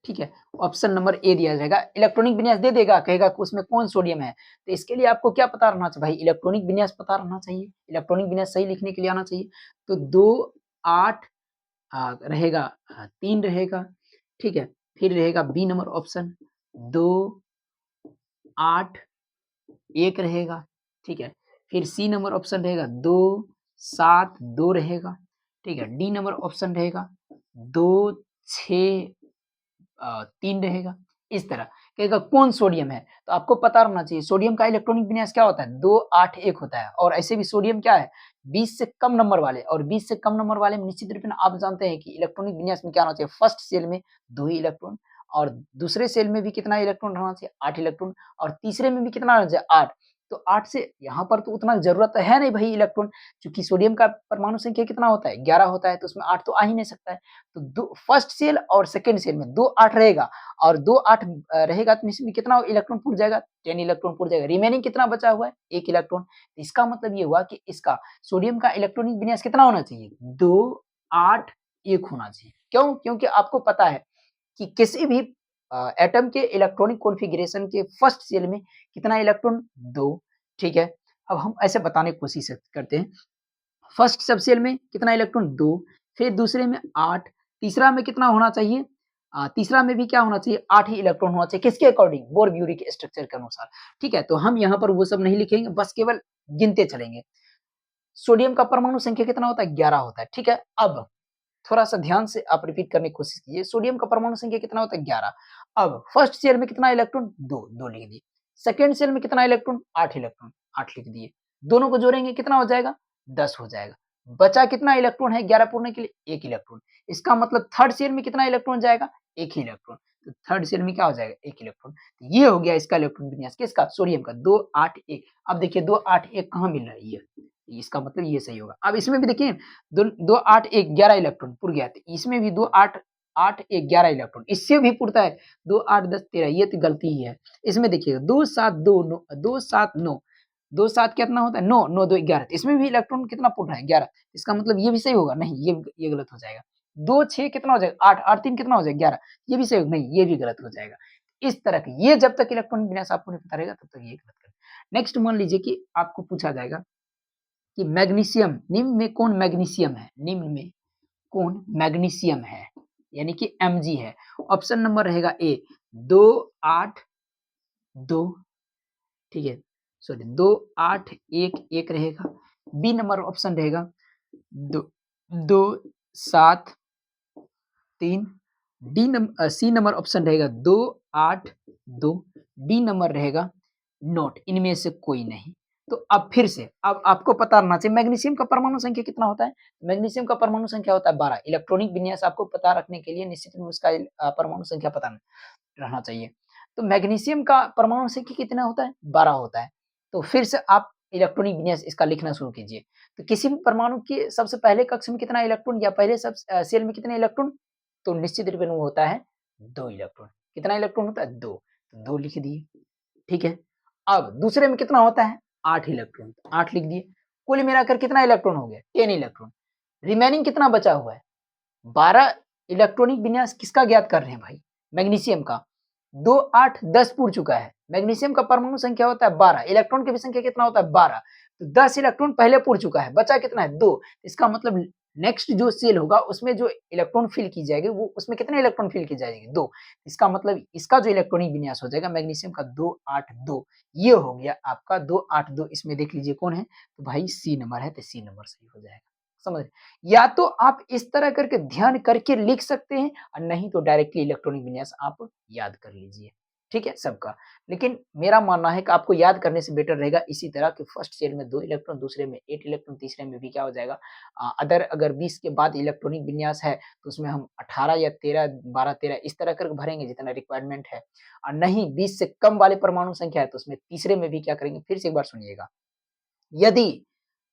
ठीक है, ऑप्शन नंबर ए दिया जाएगा, इलेक्ट्रॉनिक विन्यास दे देगा, कहेगा कि उसमें कौन सोडियम है। तो इसके लिए आपको क्या पता रहना चाहिए भाई, इलेक्ट्रॉनिक विन्यास पता रहना चाहिए, इलेक्ट्रॉनिक विन्यास सही लिखने के लिए आना चाहिए। तो 2 8 रहेगा, 3 रहेगा। ठीक है, फिर रहेगा बी नंबर ऑप्शन 2 8 1 रहेगा। ठीक है, फिर सी नंबर ऑप्शन रहेगा 2 7 2 रहेगा। ठीक है, डी नंबर ऑप्शन रहेगा 2 6 3 रहेगा। इस तरह कहेगा कौन सोडियम है, तो आपको पता रहना चाहिए सोडियम का इलेक्ट्रॉनिक विन्यास क्या होता है, 2 8 1 होता है। और ऐसे भी सोडियम क्या है, 20 से कम नंबर वाले, और 20 से कम नंबर वाले में निश्चित रूप में आप जानते हैं कि इलेक्ट्रॉनिक विन्यास में क्या होना चाहिए, फर्स्ट सेल में 2 ही इलेक्ट्रॉन, और दूसरे सेल में भी कितना इलेक्ट्रॉन रहना चाहिए, 8 इलेक्ट्रॉन, और तीसरे में भी कितना रहना चाहिए, 8। तो 8 से यहाँ पर तो उतना ज़रूरत है नहीं भई इलेक्ट्रॉन, क्योंकि सोडियम का परमाणु संख्या कितना होता है, 11 होता है, तो उसमें 8 तो आ ही नहीं सकता है। तो दो फर्स्ट सेल और सेकंड सेल में 2 8 रहेगा, और 2 8 रहेगा तो इसमें कितना इलेक्ट्रॉन पूरा जाएगा, 10 इलेक्ट्रॉन पूरा जाएगा। रिमेनिंग कितना बचा हुआ है, 1 इलेक्ट्रॉन। इसका मतलब ये हुआ कि इसका सोडियम का इलेक्ट्रॉनिक विन्यास कितना होना चाहिए, 2 8 1 होना चाहिए। क्यों? क्योंकि आपको पता है कि किसी भी एटम के इलेक्ट्रॉनिक कॉन्फ़िगरेशन के फर्स्ट सेल में कितना इलेक्ट्रॉन, 2, ठीक है। अब हम ऐसे बताने की कोशिश करते हैं। फर्स्ट सब सेल में कितना इलेक्ट्रॉन, 2, फिर दूसरे में 8, तीसरा में कितना होना चाहिए, तीसरा में भी क्या होना चाहिए, 8 ही इलेक्ट्रॉन होना चाहिए, किसके अकॉर्डिंग, बोर-ब्यूरी के स्ट्रक्चर के अनुसार, ठीक है। तो हम यहाँ पर वो सब नहीं लिखेंगे, बस केवल गिनते चलेंगे। सोडियम का परमाणु संख्या कितना होता है, 11 होता है, ठीक है। अब थोड़ा-सा ध्यान से आप रिपीट करने की कोशिश कीजिए, सोडियम का परमाणु संख्या कितना होता है, 11। अब फर्स्ट शेल में कितना इलेक्ट्रॉन, 2, 2 लिख दिए। सेकंड शेल में कितना इलेक्ट्रॉन, 8 इलेक्ट्रॉन, 8 लिख दिए। दोनों को जोड़ेंगे कितना हो जाएगा, 10 हो जाएगा। बचा कितना इलेक्ट्रॉन है 11 पूरने के लिए, 1 इलेक्ट्रॉन। इसका मतलब थर्ड शेल में कितना इलेक्ट्रॉन जाएगा, 1 ही इलेक्ट्रॉन। तो थर्ड शेल में क्या हो जाएगा, 1 इलेक्ट्रॉन। तो ये हो गया इसका इलेक्ट्रॉन विन्यास, किसका, सोडियम का, 2 8 1। अब देखिए 2 8 1 कहाँ मिल रहा है, ये, इसका मतलब ये सही होगा। अब इसमें भी देखिए 2 8 1 11 इलेक्ट्रॉन पुर गया, तो इसमें भी 2 8 8 1 11 इलेक्ट्रॉन, इससे भी पुरता है 2 8 10 13, ये तो गलती ही है। इसमें देखिए 2 7 2 9 2 7 9, 2 7 कितना होता है, 9 9 2 11, तो इसमें भी इलेक्ट्रॉन कितना पुर रहा है, 11। इसका मतलब ये भी सही होगा, नहीं ये गलत हो जाएगा। 2 6 कितना हो जाएगा, 8 8 3 कितना हो जाएगा, 11, ये भी सही होगा, नहीं ये भी गलत हो जाएगा। इस तरह के ये जब तक इलेक्ट्रॉन विन्यास आपको नहीं पता रहेगा तब तक ये गलत करना। नेक्स्ट मान लीजिए कि आपको पूछा जाएगा कि मैग्नीशियम, निम्न में कौन मैग्नीशियम है, निम्न में कौन मैग्नीशियम है, यानी कि Mg है। ऑप्शन नंबर रहेगा ए 2 8 2, ठीक है, सॉरी 2 8 1 1 रहेगा। बी नंबर ऑप्शन रहेगा 2 2 7 3। सी नंबर ऑप्शन रहेगा 2 8 2। डी नंबर रहेगा नोट, इनमें से कोई नहीं। तो अब फिर से अब आपको पता रहना चाहिए मैग्नीशियम का परमाणु संख्या कितना होता है। मैग्नीशियम का परमाणु संख्या होता है 12। इलेक्ट्रॉनिक विन्यास आपको पता रखने के लिए निश्चित में उसका परमाणु संख्या पता रहना चाहिए। तो मैग्नीशियम का परमाणु संख्या कितना होता है, 12 होता है। तो फिर से आप इलेक्ट्रॉनिक विन्यास इसका लिखना शुरू कीजिए। तो किसी भी परमाणु के सबसे पहले कक्ष में कितना इलेक्ट्रॉन, या पहले सेल में कितने इलेक्ट्रॉन, तो निश्चित रूप में वो होता है 2 इलेक्ट्रॉन। कितना इलेक्ट्रॉन होता है, 2, तो 2 लिख दिए, ठीक है। अब दूसरे में कितना होता है, 8 इलेक्ट्रॉन, 8 लिख दिए। कुल मिलाकर कितना इलेक्ट्रॉन हो गया, 10 इलेक्ट्रॉन। रिमेनिंग कितना बचा हुआ है, 12 इलेक्ट्रॉनिक विन्यास किसका ज्ञात कर रहे हैं भाई, मैग्नीशियम का। 2 8 10 पूर चुका है। मैग्नीशियम का परमाणु संख्या होता है 12, इलेक्ट्रॉन की भी संख्या कितना होता है, 12। तो 10 इलेक्ट्रॉन पहले पूर चुका है, बचा कितना है, 2। इसका मतलब नेक्स्ट जो सेल होगा उसमें जो इलेक्ट्रॉन फिल की जाएगी वो उसमें कितने इलेक्ट्रॉन फिल की जाएगी, 2। इसका मतलब इसका जो इलेक्ट्रॉनिक विन्यास हो जाएगा मैग्नीशियम का 2 8 2। ये हो गया आपका 2 8 2। इसमें देख लीजिए कौन है, तो भाई सी नंबर है, तो सी नंबर सही हो जाएगा। समझ, या तो आप इस तरह करके ध्यान करके लिख सकते हैं, और नहीं तो डायरेक्टली इलेक्ट्रॉनिक विन्यास आप याद कर लीजिए, ठीक है सबका। लेकिन मेरा मानना है कि आपको याद करने से बेटर रहेगा इसी तरह कि फर्स्ट सेल में 2 इलेक्ट्रॉन, दूसरे में 8 इलेक्ट्रॉन, तीसरे में भी क्या हो जाएगा, अगर 20 के बाद इलेक्ट्रॉनिक विन्यास है तो उसमें हम 18 या 13 12 13 इस तरह करके भरेंगे जितना रिक्वायरमेंट है, और नहीं 20 से कम वाले परमाणु संख्या है तो उसमें तीसरे में भी क्या करेंगे, फिर से एक बार सुनिएगा। यदि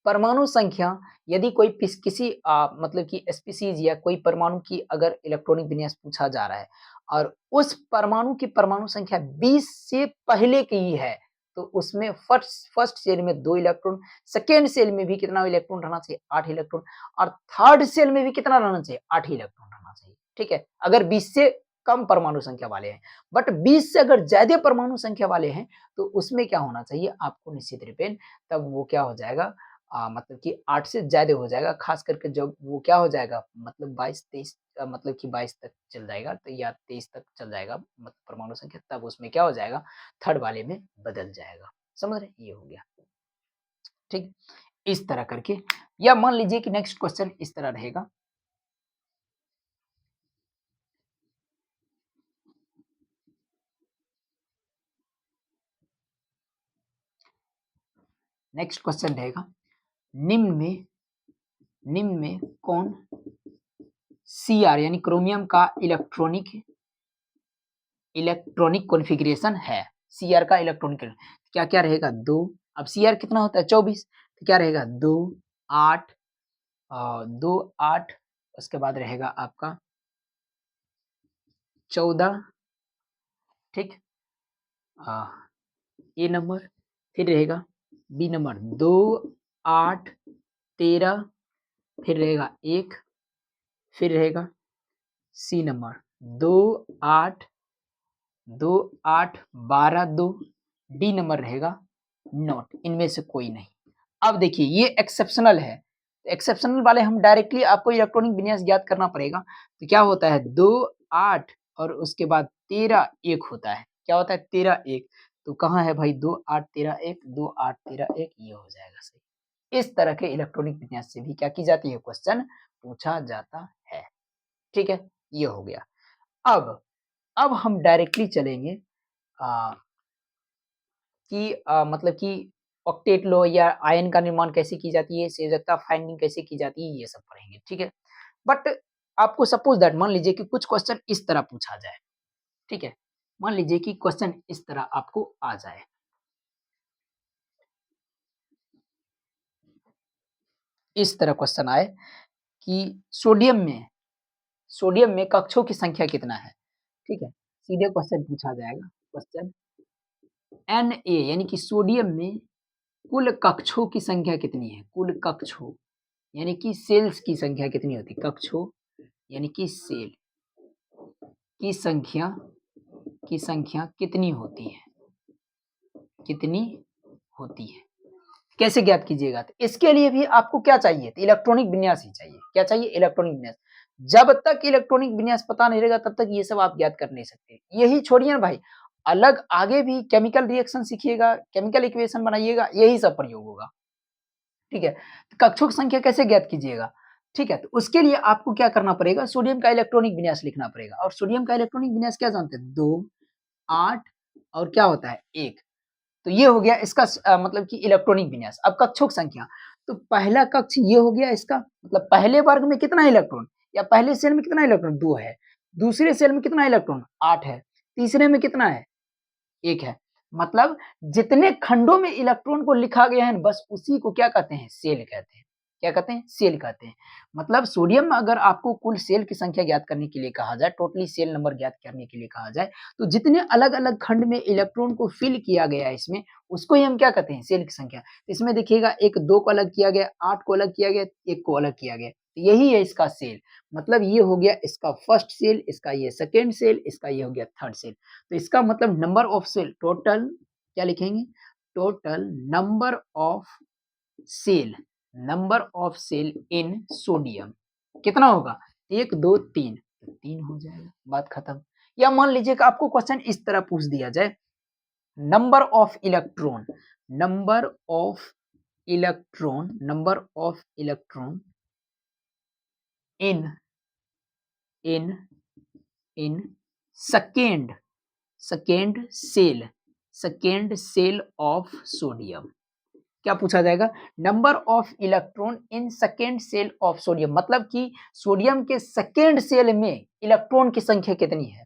परमाणु संख्या, यदि कोई किसी मतलब कि स्पीशीज या कोई परमाणु की अगर इलेक्ट्रॉनिक विन्यास पूछा जा रहा है और उस परमाणु की परमाणु संख्या 20 से पहले की ही है, तो उसमें फर्स्ट फर्स्ट सेल में 2 इलेक्ट्रॉन, सेकेंड सेल में भी कितना इलेक्ट्रॉन रहना चाहिए, 8 इलेक्ट्रॉन, और थर्ड सेल में भी कितना रहना चाहिए, 8 ही इलेक्ट्रॉन रहना चाहिए, ठीक है। अगर 20 से कम परमाणु संख्या वाले हैं, बट 20 से अगर ज्यादा परमाणु संख्या वाले हैं तो उसमें क्या होना चाहिए आपको निश्चित रूपेण, तब वो क्या हो जाएगा, मतलब कि 8 से ज़्यादा हो जाएगा, ख़ास करके जब वो क्या हो जाएगा, मतलब 22-23, मतलब कि 22 तक चल जाएगा, तो या 23 तक चल जाएगा मतलब परमाणु संख्या, तब उसमें क्या हो जाएगा, थर्ड वाले में बदल जाएगा। समझ रहे हैं? ये हो गया, ठीक। इस तरह करके, या मान लीजिए कि नेक्स्ट क्वेश्चन इस तरह रहेगा, नेक्स्ट क्वेश्चन रहेगा, निम्न में कौन Cr यानी क्रोमियम का इलेक्ट्रॉनिक कॉन्फ़िगरेशन है। Cr का इलेक्ट्रॉनिक क्या क्या रहेगा, 2। अब Cr कितना होता है 24, तो क्या रहेगा 2 8 2 8, उसके बाद रहेगा आपका 14, ठीक, ए नंबर, फिर रहेगा बी नंबर 2 8 13, फिर रहेगा 1, फिर रहेगा सी नंबर 2 8 2 8 12 2, डी नंबर रहेगा नॉट, इनमें से कोई नहीं। अब देखिए ये एक्सेप्शनल है, एक्सेप्शनल वाले हम डायरेक्टली आपको इलेक्ट्रॉनिक विन्यास ज्ञात करना पड़ेगा। तो क्या होता है 2 8 और उसके बाद 13 1 होता है, क्या होता है 13 1, तो कहाँ है भाई 2 8 13 1, 2 8 13 1, ये हो जाएगा सही। इस तरह के इलेक्ट्रॉनिक विन्यास से भी क्या की जाती है, क्वेश्चन पूछा जाता है, ठीक है, ये हो गया। अब हम डायरेक्टली चलेंगे कि मतलब कि ऑक्टेट लॉ या आयन का निर्माण कैसे की जाती है, संयोजकता फाइंडिंग कैसे की जाती है, ये सब पढ़ेंगे, ठीक है। बट आपको सपोज दैट मान लीजिए कि कुछ क्वेश्चन इस तरह पूछा जाए, ठीक है, मान लीजिए कि क्वेश्चन इस तरह आपको आ जाए, इस तरह क्वेश्चन आए कि सोडियम में कक्षों की संख्या कितना है, ठीक है, सीधे क्वेश्चन पूछा जाएगा, क्वेश्चन Na यानी कि सोडियम में कुल कक्षों की संख्या कितनी है, कुल कक्षों यानी कि सेल्स की संख्या कितनी होती है, कक्षों यानी कि सेल की संख्या कितनी होती है, कितनी होती है, कैसे ज्ञात कीजिएगा, तो इसके लिए भी आपको क्या चाहिए, तो इलेक्ट्रॉनिक विन्यास ही चाहिए, क्या चाहिए, इलेक्ट्रॉनिक विन्यास। जब तक इलेक्ट्रॉनिक विन्यास पता नहीं रहेगा तब तक ये सब आप ज्ञात कर नहीं सकते। यही छोड़िए ना भाई, अलग आगे भी केमिकल रिएक्शन सीखिएगा, केमिकल इक्वेशन बनाइएगा, यही सब प्रयोग होगा, ठीक है। तो कक्षों की संख्या कैसे ज्ञात कीजिएगा, ठीक है, तो उसके लिए आपको क्या करना पड़ेगा, सोडियम का इलेक्ट्रॉनिक विन्यास लिखना पड़ेगा, और सोडियम का इलेक्ट्रॉनिक विन्यास क्या जानते हैं, 2 8 और क्या होता है 1। तो ये हो गया इसका मतलब कि इलेक्ट्रॉनिक विन्यास। अब कक्षों की संख्या, तो पहला कक्ष ये हो गया इसका, मतलब पहले वर्ग में कितना इलेक्ट्रॉन, या पहले सेल में कितना इलेक्ट्रॉन 2 है, दूसरे सेल में कितना इलेक्ट्रॉन 8 है, तीसरे में कितना है 1 है। मतलब जितने खंडों में इलेक्ट्रॉन को लिखा गया है बस उसी को क्या कहते हैं, सेल कहते हैं। क्या कहते हैं, सेल कहते हैं। मतलब सोडियम में अगर आपको कुल सेल की संख्या ज्ञात करने के लिए कहा जाए, टोटली सेल नंबर ज्ञात करने के लिए कहा जाए, तो जितने अलग-अलग खंड में इलेक्ट्रॉन को फिल किया गया है इसमें, उसको ही हम क्या कहते हैं, सेल की संख्या। इसमें देखिएगा 1 2 को अलग किया गया, 8 को अलग किया गया, 1 को अलग किया गया। यही है इसका सेल। मतलब ये हो गया इसका फर्स्ट सेल, इसका ये सेकंड सेल, इसका ये हो गया थर्ड सेल। तो इसका मतलब नंबर ऑफ सेल, टोटल क्या लिखेंगे, total shell number of shell in sodium कितना होगा, 1 2 3, तो 3 हो जाएगा, बात खत्म। या मान लीजिए कि आपको क्वेश्चन इस तरह पूछ दिया जाए, number of electron number of number of electron in in in second second shell of sodium. क्या पूछा जाएगा, number of electron in second shell of sodium, मतलब कि सोडियम के सेकेंड सेल में इलेक्ट्रॉन की संख्या कितनी है।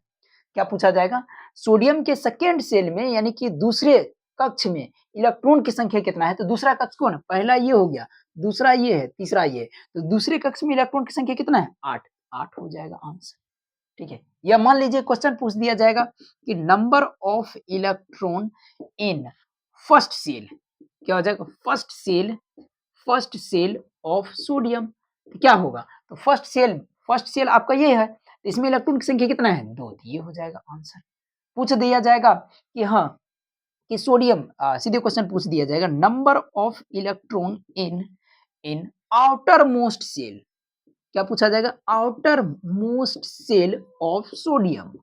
क्या पूछा जाएगा, सोडियम के सेकेंड सेल में यानी कि दूसरे कक्ष में इलेक्ट्रॉन की संख्या कितना है। तो दूसरा कक्ष कौन है, पहला ये हो गया, दूसरा ये है, तीसरा ये है। तो दूसरे कक्ष में इलेक्ट्रॉन की संख्या कितना है, 8 8 हो जाएगा आंसर, ठीक है। या मान लीजिए क्वेश्चन पूछ दिया जाएगा कि number of electron in first shell, क्या हो जाएगा, फर्स्ट सेल ऑफ सोडियम। तो क्या होगा, तो फर्स्ट सेल आपका ये है, तो इसमें इलेक्ट्रॉन की संख्या कितना है, 2, तो ये हो जाएगा आंसर। पूछ दिया जाएगा कि हाँ कि सोडियम, सीधे क्वेश्चन पूछ दिया जाएगा, number of electron in in outer most shell. क्या पूछा जाएगा, outer most shell of sodium.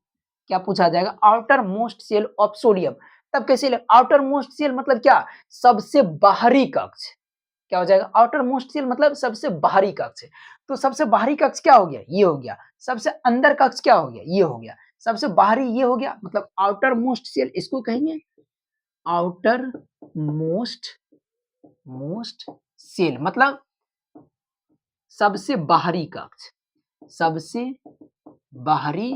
क्या पूछा जाएगा, outer most shell of sodium. तब कैसे, आउटर मोस्ट सेल मतलब क्या, सबसे बाहरी कक्ष। क्या हो जाएगा, आउटर मोस्ट सेल मतलब सबसे बाहरी कक्ष। तो सबसे बाहरी कक्ष क्या हो गया, ये हो गया। सबसे अंदर कक्ष क्या हो गया, ये हो गया। सबसे बाहरी ये हो गया, मतलब आउटर मोस्ट सेल इसको कहेंगे आउटर मोस्ट मोस्ट सेल मतलब सबसे बाहरी कक्ष, सबसे बाहरी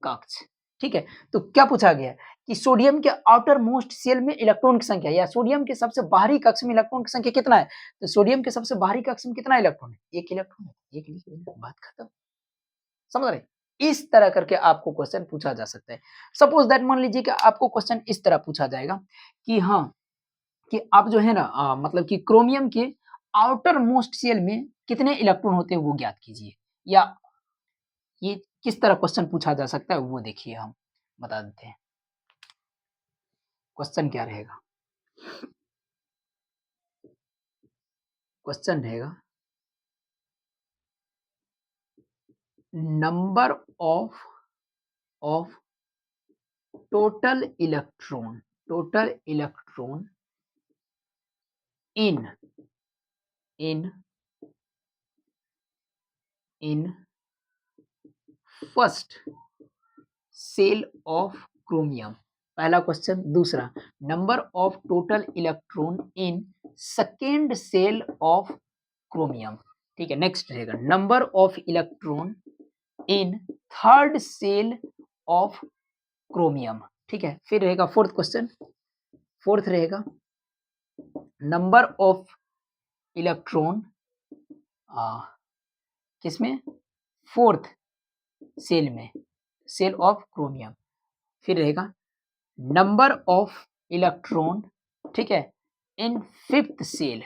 कक्ष। ठीक है, तो क्या पूछा गया है कि सोडियम के आउटर मोस्ट सेल में इलेक्ट्रॉन की संख्या या सोडियम के सबसे बाहरी कक्ष में इलेक्ट्रॉन की संख्या कितना है? तो सोडियम के सबसे बाहरी कक्ष में कितना इलेक्ट्रॉन है? एक इलेक्ट्रॉन है, एक लिख देना, बात खत्म। समझ रहे? इस तरह करके आपको क्वेश्चन पूछा जा सकता है। सपोज दैट मान लीजिए कि आपको क्वेश्चन इस तरह पूछा जाएगा कि हाँ, कि आप जो है ना मतलब कि क्रोमियम के आउटर मोस्ट शेल में कितने इलेक्ट्रॉन होते हैं वो ज्ञात कीजिए, या ये किस तरह क्वेश्चन पूछा जा सकता है वो देखिए, हम बता देते हैं। क्वेश्चन क्या रहेगा? क्वेश्चन रहेगा number of total electron, total electron in in in first shell of chromium, पहला क्वेश्चन। दूसरा, number of total electron in second shell of chromium. ठीक है, नेक्स्ट रहेगा number of electron in third shell of chromium. ठीक है, फिर रहेगा फोर्थ क्वेश्चन, फोर्थ रहेगा नंबर ऑफ इलेक्ट्रॉन किसमें? फोर्थ सेल में, सेल ऑफ क्रोमियम। फिर रहेगा नंबर ऑफ इलेक्ट्रॉन, ठीक है, इन फिफ्थ सेल,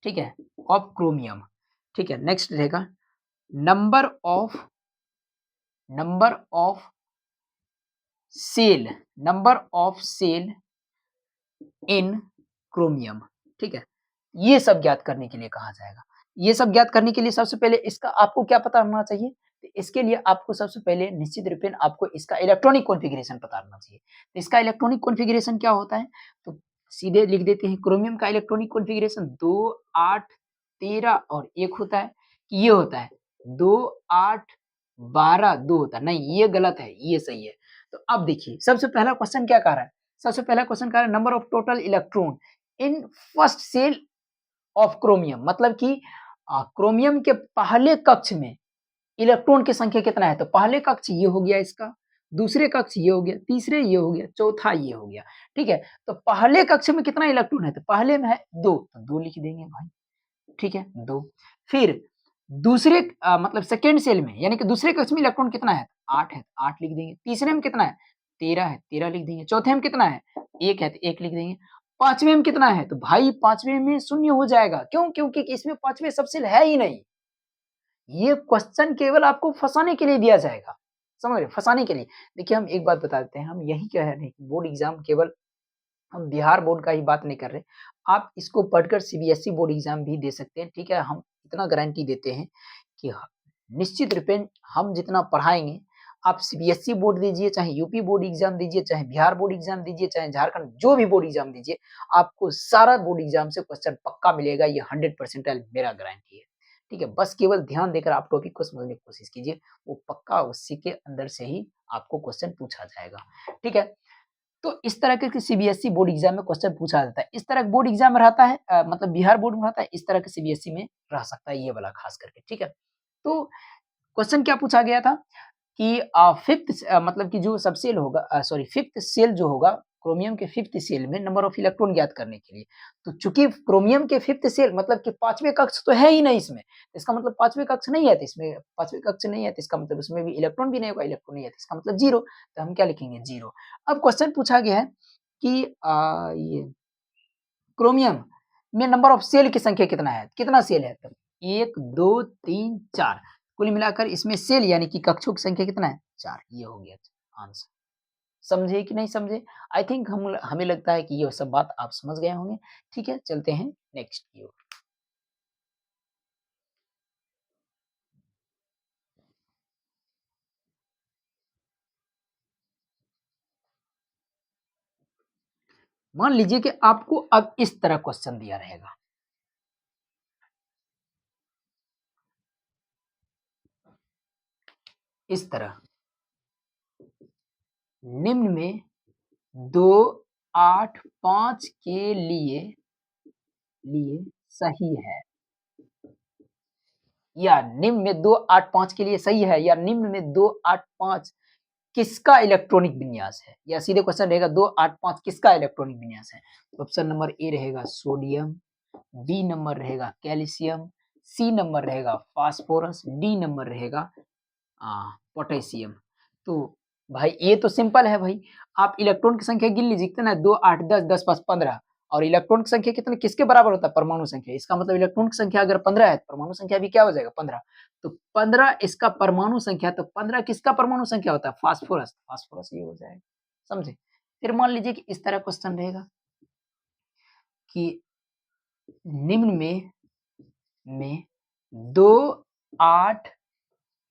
ठीक है, ऑफ क्रोमियम। ठीक है, नेक्स्ट रहेगा number of shell, number of shell in chromium. ठीक है, ये सब ज्ञात करने के लिए कहा जाएगा। ये सब ज्ञात करने के लिए सबसे पहले इसका आपको क्या पता होना चाहिए? तो इसके लिए आपको सबसे पहले निश्चित रूपेण आपको इसका इलेक्ट्रॉनिक कॉन्फ़िगरेशन पता होना चाहिए। तो इसका इलेक्ट्रॉनिक कॉन्फ़िगरेशन क्या होता है? तो सीधे लिख देते हैं, क्रोमियम का इलेक्ट्रॉनिक कॉन्फ़िगरेशन 2, 8, 13 और 1 होता है, कि ये होता है 2, 8, 12, 2 होता है। नहीं, ये गलत है, ये सही है। तो अब देखिए, सबसे पहला क्वेश्चन क्या कह रहा है? सबसे पहला क्वेश्चन कह रहा है number of total electron in first shell of chromium, मतलब कि क्रोमियम के पहले कक्ष में इलेक्ट्रॉन की संख्या कितना है? तो पहले कक्ष ये हो गया इसका, दूसरे कक्ष ये हो गया, तीसरे ये हो गया, चौथा ये हो गया। ठीक है, तो पहले कक्ष में कितना इलेक्ट्रॉन है? तो पहले में है 2, तो 2 लिख देंगे भाई। ठीक है, 2। फिर दूसरे मतलब सेकंड सेल में, यानी कि दूसरे कक्ष में इलेक्ट्रॉन कितना है? 8 है, 8 लिख देंगे। तीसरे में कितना है? 13 है, 13 लिख देंगे। चौथे में कितना है? 1 है, तो 1 लिख देंगे। पांचवें में कितना है? तो भाई पांचवें में शून्य हो जाएगा। क्यों? क्योंकि इसमें पांचवें सबसेल है ही नहीं। ये क्वेश्चन केवल आपको फंसाने के लिए दिया जाएगा, समझ रहे? फंसाने के लिए। देखिए, हम एक बात बता देते हैं, हम यही कह रहे हैं कि बोर्ड एग्जाम केवल हम बिहार बोर्ड का ही बात नहीं कर रहे। आप इसको पढ़कर सीबीएसई बोर्ड एग्जाम भी दे सकते हैं। ठीक है, हम इतना गारंटी देते हैं कि निश्चित रूपेण हम जितना पढ़ाएंगे, आप सीबीएसई बोर्ड दीजिए, चाहे यूपी बोर्ड एग्जाम दीजिए, चाहे बिहार बोर्ड एग्जाम दीजिए, चाहे झारखंड जो भी बोर्ड एग्जाम दीजिए, आपको सारा बोर्ड एग्जाम से क्वेश्चन पक्का मिलेगा। ये 100% मेरा गारंटी है। ठीक है, बस केवल ध्यान देकर आप टॉपिक को समझने की कोशिश कीजिए, वो पक्का उसी के अंदर से ही आपको क्वेश्चन पूछा जाएगा। ठीक है, तो इस तरह के सीबीएसई बोर्ड एग्जाम में क्वेश्चन पूछा जाता है। इस तरह बोर्ड एग्जाम में रहता है, मतलब बिहार बोर्ड में रहता है, इस तरह के सीबीएसई में रह सकता है, ये वाला खास करके। ठीक है, तो क्वेश्चन क्या पूछा गया था कि फिफ्थ मतलब कि जो सबसेल होगा, सॉरी फिफ्थ सेल जो होगा क्रोमियम के फिफ्थ सेल में नंबर ऑफ इलेक्ट्रॉन ज्ञात करने के लिए। तो चूंकि क्रोमियम के फिफ्थ सेल मतलब कि पांचवें कक्ष तो है ही नहीं इसमें, इसका मतलब पांचवें कक्ष नहीं है, तो इसमें पांचवें कक्ष नहीं है, तो इसका मतलब उसमें भी इलेक्ट्रॉन भी नहीं होगा, इलेक्ट्रॉन नहीं है, तो इसका मतलब जीरो। तो हम क्या लिखेंगे? जीरो। अब क्वेश्चन पूछा गया है कि ये क्रोमियम में नंबर ऑफ सेल की संख्या कितना है? कितना सेल है? तो 1, 2, 3, 4, कुल मिलाकर इसमें सेल यानी कि कक्षों की संख्या कितना है? 4। ये हो गया आंसर। समझे कि नहीं समझे? आई थिंक हम हमें लगता है कि ये सब बात आप समझ गए होंगे। ठीक है, चलते हैं नेक्स्ट की ओर। मान लीजिए कि आपको अब इस तरह क्वेश्चन दिया रहेगा। इस तरह, निम्न में 2, 8, 5 के लिए लिए सही है, या निम्न में 285 के लिए सही है, या निम्न में 285 किसका इलेक्ट्रॉनिक विन्यास है? या सीधे क्वेश्चन रहेगा 285 किसका इलेक्ट्रॉनिक विन्यास है? तो ऑप्शन नंबर ए रहेगा सोडियम, बी नंबर रहेगा कैल्शियम, सी नंबर रहेगा फास्फोरस, डी नंबर रहेगा पोटेशियम। तो भाई ये तो सिंपल है भाई, आप इलेक्ट्रॉन की संख्या गिन लीजिए कितना है 2 8 10 10 5 15 और इलेक्ट्रॉन की संख्या कितने किसके बराबर होता है? परमाणु संख्या। इसका मतलब इलेक्ट्रॉन की संख्या अगर 15 है, तो परमाणु संख्या भी क्या हो जाएगा 15। तो 15 इसका परमाणु संख्या, तो 15 किसका परमाणु संख्या होता है? फास्फोरस, फास्फोरस ये हो जाएगा, समझे? फिर मान लीजिए कि इस तरह क्वेश्चन रहेगा कि निम्न में 2 8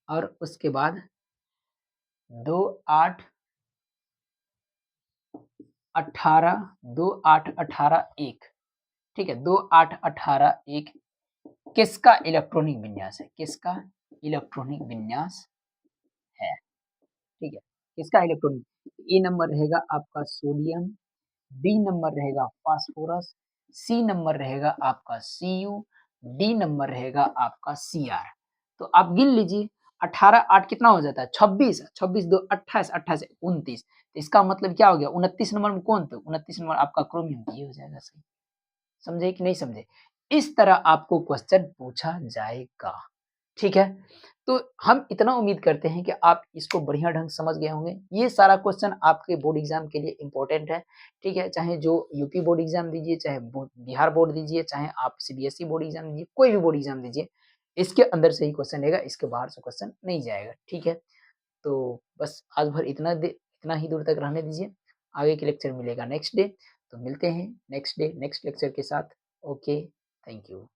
और उसके बाद 2 8 18 2 8 18 1, ठीक है, 2 8 18 1 किसका इलेक्ट्रॉनिक विन्यास है? किसका इलेक्ट्रॉनिक विन्यास है? ठीक है, किसका इलेक्ट्रॉनिक? ए नंबर रहेगा आपका सोडियम, बी नंबर रहेगा फास्फोरस, सी नंबर रहेगा आपका Cu, डी नंबर रहेगा आपका Cr। तो आप गिन लीजिए 18 8 कितना हो जाता है? 26, 26 2 28, 28 29। तो इसका मतलब क्या हो गया? 29 नंबर में कौन थे? 29 नंबर आपका क्रोमियम, ये हो जाएगा सही। समझे कि नहीं समझे? इस तरह आपको क्वेश्चन पूछा जाएगा, ठीक है? तो हम इतना उम्मीद करते हैं कि आप इसको बढ़िया ढंग से समझ गए होंगे। ये सारा क्वेश्चन आपके बोर्ड एग्जाम के लिए इम्पोर्टेंट है, ठीक है? चाहे जो यूपी बोर्ड एग्जाम दीजिए, चाहे बिहार बोर्ड दीजिए, चाहे आप सीबीएसई बोर्ड एग्जाम दीजिए, कोई भी बोर्ड एग्जाम दीजिए, इसके अंदर से ही क्वेश्चन रहेगा, इसके बाहर से क्वेश्चन नहीं जाएगा, ठीक है? तो बस आज भर इतना ही दूर तक रहने दीजिए। आगे के लेक्चर मिलेगा नेक्स्ट डे, तो मिलते हैं नेक्स्ट डे नेक्स्ट लेक्चर के साथ। Okay, thank you.